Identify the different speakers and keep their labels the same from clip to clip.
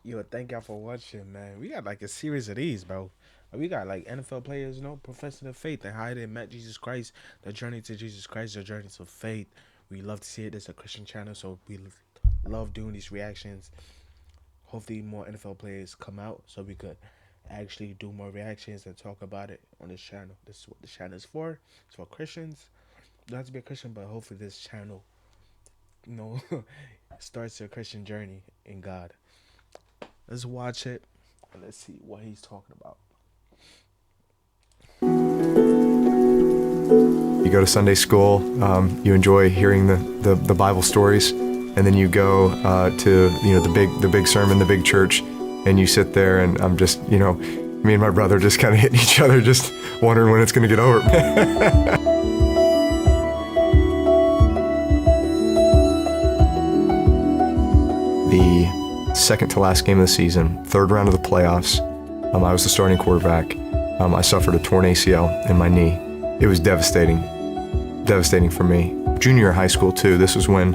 Speaker 1: Yo, thank y'all for watching, man. We got like a series of these, bro. We got like NFL players, professing their faith and how they met Jesus Christ, the journey to Jesus Christ, the journey to faith. We love to see it. It's a Christian channel, so we love doing these reactions. Hopefully, more NFL players come out so we could actually do more reactions and talk about it on this channel. This is what the channel is for. It's for Christians. You don't have to be a Christian, but hopefully, this channel, you know, starts your Christian journey in God. Let's watch it and let's see what he's talking about.
Speaker 2: You go to Sunday school, you enjoy hearing the Bible stories, and then you go to the big sermon, the big church, and you sit there, and I'm just me and my brother just kind of hitting each other, just wondering when it's going to get over. The second to last game of the season, third round of the playoffs, I was the starting quarterback. I suffered a torn ACL in my knee. It was devastating for me. Junior year of high school too, this was when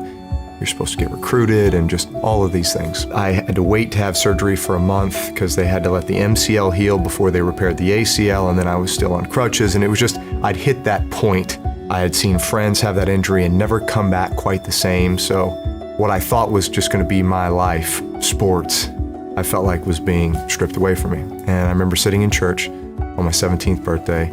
Speaker 2: you're supposed to get recruited and just all of these things. I had to wait to have surgery for a month because they had to let the MCL heal before they repaired the ACL, and then I was still on crutches, and it was just, I'd hit that point. I had seen friends have that injury and never come back quite the same, so what I thought was just gonna be my life, sports, I felt like was being stripped away from me. And I remember sitting in church on my 17th birthday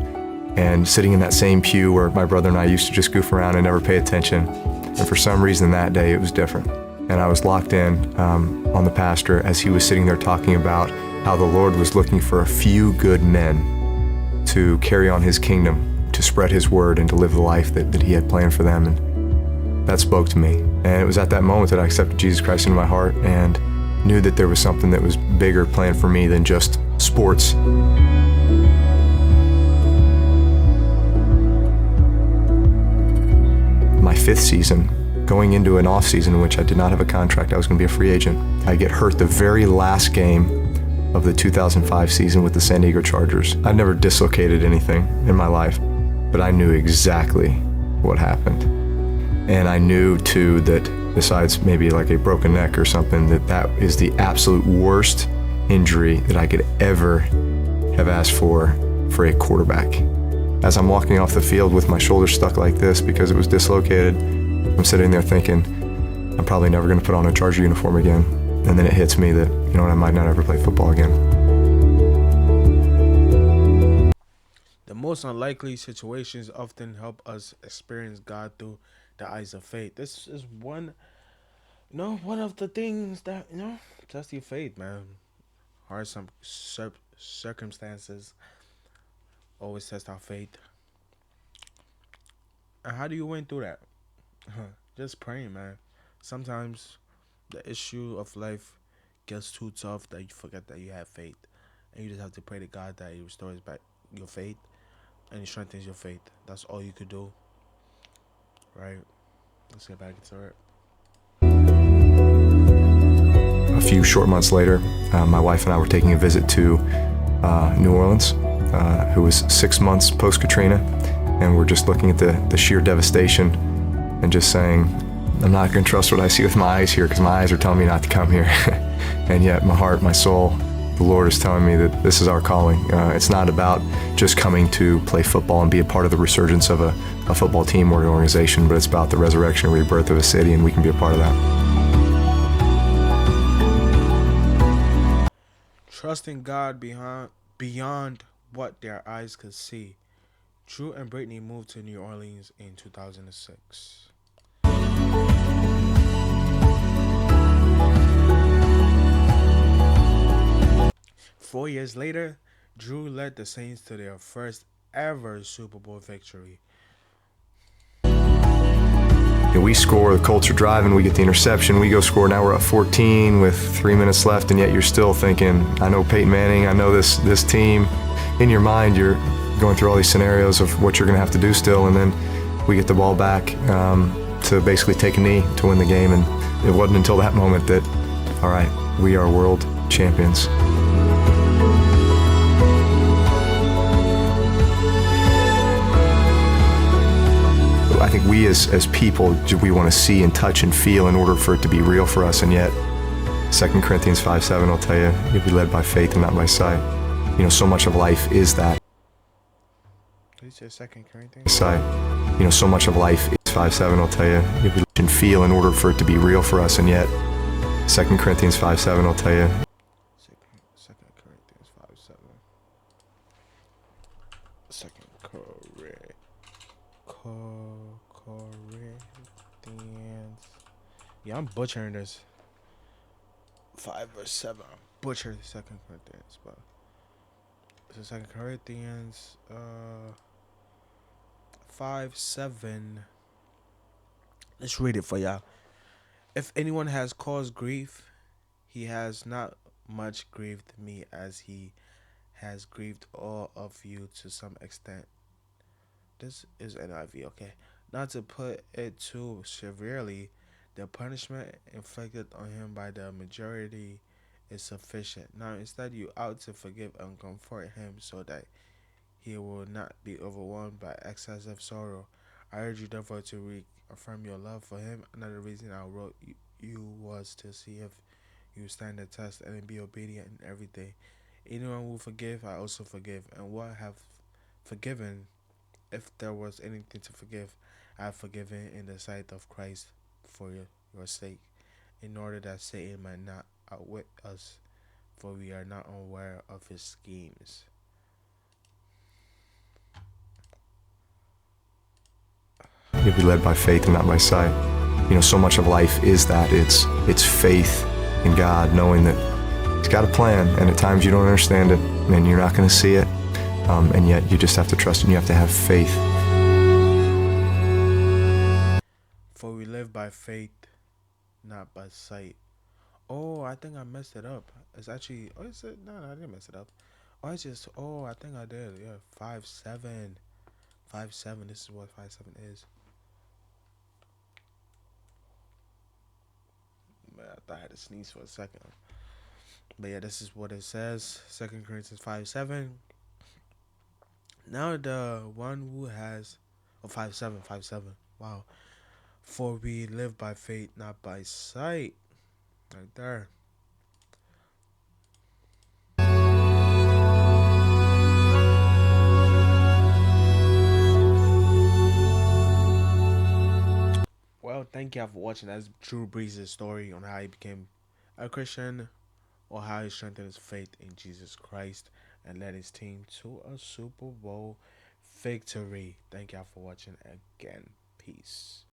Speaker 2: and sitting in that same pew where my brother and I used to just goof around and never pay attention. And for some reason that day it was different. And I was locked in on the pastor as he was sitting there talking about how the Lord was looking for a few good men to carry on his kingdom, to spread his word and to live the life that he had planned for them. And that spoke to me. And it was at that moment that I accepted Jesus Christ into my heart and knew that there was something that was bigger planned for me than just sports. My fifth season, going into an off season in which I did not have a contract, I was going to be a free agent. I get hurt the very last game of the 2005 season with the San Diego Chargers. I never dislocated anything in my life, but I knew exactly what happened. And I knew too that besides maybe like a broken neck or something, that is the absolute worst injury that I could ever have asked for a quarterback. As I'm walking off the field with my shoulder stuck like this because it was dislocated, I'm sitting there thinking, I'm probably never going to put on a Charger uniform again. And then it hits me that, you know what, I might not ever play football again.
Speaker 1: The most unlikely situations often help us experience God through the eyes of faith. This is one of the things that, test your faith, man. Hard some circumstances always test our faith. And how do you win through that? Just praying, man. Sometimes the issue of life gets too tough that you forget that you have faith. And you just have to pray to God that he restores back your faith and he strengthens your faith. That's all you could do. Right? Let's get back into it.
Speaker 2: A few short months later, my wife and I were taking a visit to New Orleans, who was 6 months post-Katrina, and we're just looking at the sheer devastation and just saying, I'm not going to trust what I see with my eyes here because my eyes are telling me not to come here. And yet my heart, my soul, the Lord is telling me that this is our calling. It's not about just coming to play football and be a part of the resurgence of a football team or an organization, but it's about the resurrection and rebirth of a city, and we can be a part of that.
Speaker 1: Trusting God beyond what their eyes could see. Drew and Brittany moved to New Orleans in 2006. 4 years later, Drew led the Saints to their first ever Super Bowl victory.
Speaker 2: And we score, the Colts are driving, we get the interception, we go score, now we're up 14 with 3 minutes left, and yet you're still thinking, I know Peyton Manning, I know this team. In your mind, you're going through all these scenarios of what you're going to have to do still, and then we get the ball back to basically take a knee to win the game, and it wasn't until that moment that, all right, we are world champions. I think we as people, we want to see and touch and feel in order for it to be real for us, and yet 2 Corinthians 5:7 will tell you, you'll be led by faith and not by sight. So much of life is that.
Speaker 1: Did you say Second Corinthians?
Speaker 2: Sight. So much of life is 5:7 will tell you, you'll be and feel in order for it to be real for us, and yet 2 Corinthians 5:7 will tell you,
Speaker 1: Second Corinthians 5:7. Second Corinthians. Yeah, I'm butchering this. 5 verse 7. I'm butchering Second Corinthians, but so Second Corinthians 5:7. Let's read it for y'all. If anyone has caused grief, he has not much grieved me, as he has grieved all of you to some extent. This is NIV, okay. Not to put it too severely, the punishment inflicted on him by the majority is sufficient. Now instead you ought to forgive and comfort him, so that he will not be overwhelmed by excessive sorrow. I urge you therefore to reaffirm your love for him. Another reason I wrote you was to see if you stand the test and be obedient in everything. Anyone who forgive, I also forgive. And what I have forgiven, if there was anything to forgive, I have forgiven in the sight of Christ for your sake, in order that Satan might not outwit us, for we are not unaware of his schemes.
Speaker 2: you'll be led by faith and not by sight. So much of life is that. It's faith in God, knowing that He's got a plan, and at times you don't understand it, and you're not going to see it, and yet you just have to trust and you have to have faith.
Speaker 1: For we live by faith, not by sight. Oh, I think I messed it up. It's actually. Oh, is it? No, I didn't mess it up. Oh, it's just. Oh, I think I did. Yeah, 5:7. 5:7. This is what 5:7 is. Man, I thought I had to sneeze for a second. But yeah, this is what it says. 2 Corinthians 5:7. Now the one who has. Oh, 5:7. 5:7. Wow. For we live by faith, not by sight. Right there. Well, thank y'all for watching. That's Drew Brees' story on how he became a Christian, or how he strengthened his faith in Jesus Christ and led his team to a Super Bowl victory. Thank y'all for watching again. Peace.